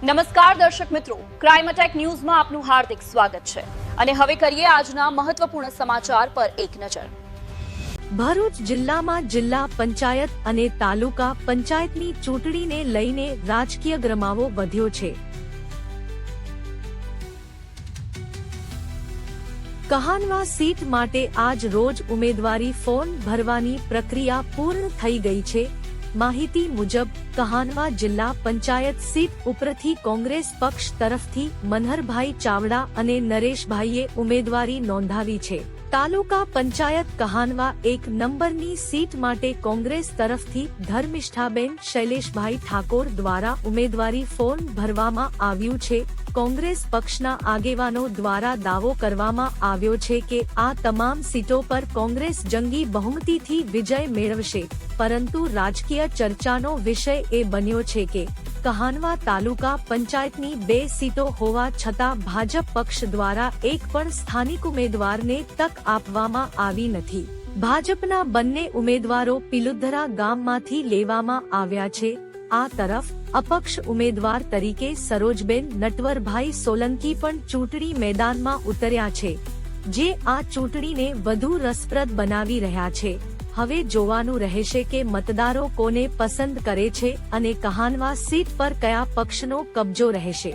નમસ્કાર દર્શક મિત્રો, ક્રાઇમ અટેક ન્યૂઝમાં આપનું હાર્દિક સ્વાગત છે અને હવે કરીએ આજના મહત્વપૂર્ણ સમાચાર પર એક નજર। ભરૂચ જિલ્લામાં જિલ્લા પંચાયત અને તાલુકા પંચાયતની ચૂંટણીને લઈને રાજકીય ગરમાવો વધ્યો છે। કહાનવા સીટ માટે આજ રોજ ઉમેદવારી ફોર્મ ભરવાની પ્રક્રિયા પૂર્ણ થઈ ગઈ છે। માહિતી મુજબ કહાનવા જિલ્લા પંચાયત સીટ ઉપરથી કોંગ્રેસ પક્ષ તરફથી મનહરભાઈ ચાવડા અને નરેશભાઈએ ઉમેદવારી નોંધાવી છે। તાલુકા પંચાયત કહાનવા 1 નંબરની સીટ માટે કોંગ્રેસ તરફથી ધર્મિષ્ઠાબેન શૈલેષભાઈ ઠાકોર દ્વારા ઉમેદવારી ફોર્મ ભરવામાં આવ્યું છે। કોંગ્રેસ પક્ષના આગેવાનો દ્વારા દાવો કરવામાં આવ્યો છે કે આ તમામ સીટો પર કોંગ્રેસ જંગી બહુમતીથી વિજય મેળવશે, પરંતુ રાજકીય ચર્ચાનો વિષય એ બન્યો છે કે કહાનવા તાલુકા પંચાયતની 2 સીટો હોવા છતાં ભાજપ પક્ષ દ્વારા એક પણ સ્થાનિક ઉમેદવારને તક આપવામાં આવી નથી। ભાજપના બંને ઉમેદવારો પિલુધરા ગામમાંથી લેવામાં આવ્યા છે। આ તરફ અપક્ષ ઉમેદવાર તરીકે સરોજબેન નટવરભાઈ સોલંકી પણ ચૂંટણી મેદાનમાં ઉતર્યા છે, જે આ ચૂંટણીને વધુ રસપ્રદ બનાવી રહ્યા છે। હવે જોવાનું રહેશે કે મતદારો કોને પસંદ કરે છે અને કહાનવા સીટ પર કયા પક્ષનો કબજો રહેશે।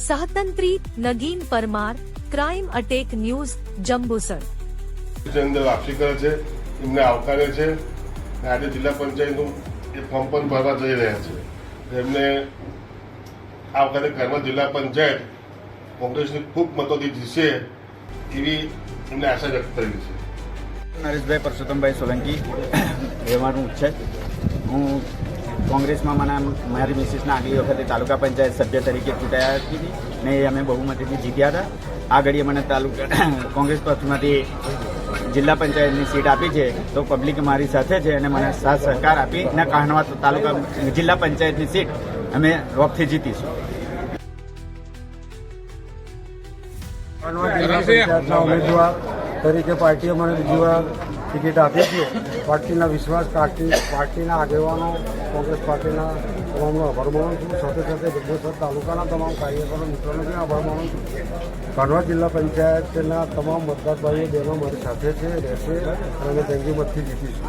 સહતંત્રી Nagin Parmar, crime attack news, Jambusar. વાપસી કરે છે, એમને આવકારે છે। આજે જિલ્લા પંચાયતનું એ ફોર્મ પણ ભરવા જઈ રહ્યા છે। એમને આ વખતે કહાનવા જિલ્લા પંચાયત કોંગ્રેસની ખૂબ મતોથી જીતશે એવી એમને આશા વ્યક્ત કરી છે। નરેશભાઈ પરસોત્તમભાઈ સોલંકી રહેવાનું છે। હું કોંગ્રેસમાં મારી મિસિસના આગલી વખતે તાલુકા પંચાયત સભ્ય તરીકે ચૂંટાયા હતી ને અમે બહુમતીથી જીત્યા હતા। આ ઘડીએ મને કોંગ્રેસ પક્ષમાંથી જિલ્લા પંચાયતની સીટ આપી છે, તો પબ્લિક મારી સાથે છે અને મને સાથ સહકાર આપી અને કહાનવા તાલુકા જિલ્લા પંચાયતની સીટ અમે રોકથી જીતીશું। કહાનવા જિલ્લા પંચાયતના ઉમેદવાર તરીકે પાર્ટીએ મને બીજી વાર ટિકિટ આપી છે। પાર્ટીના વિશ્વાસ, પાર્ટીના આગેવાનો, કોંગ્રેસ પાર્ટીના તમામનો આભાર માનું છું। સાથે સાથે જંબુસર તાલુકાના તમામ કાર્યકરો મિત્રોનો પણ આભાર માનું છું। કહાનવા જિલ્લા પંચાયતના તમામ મતદાર ભાઈઓ બહેનો મારી સાથે છે, રહેશે અને અમે જંગી મતથી જીતીશું।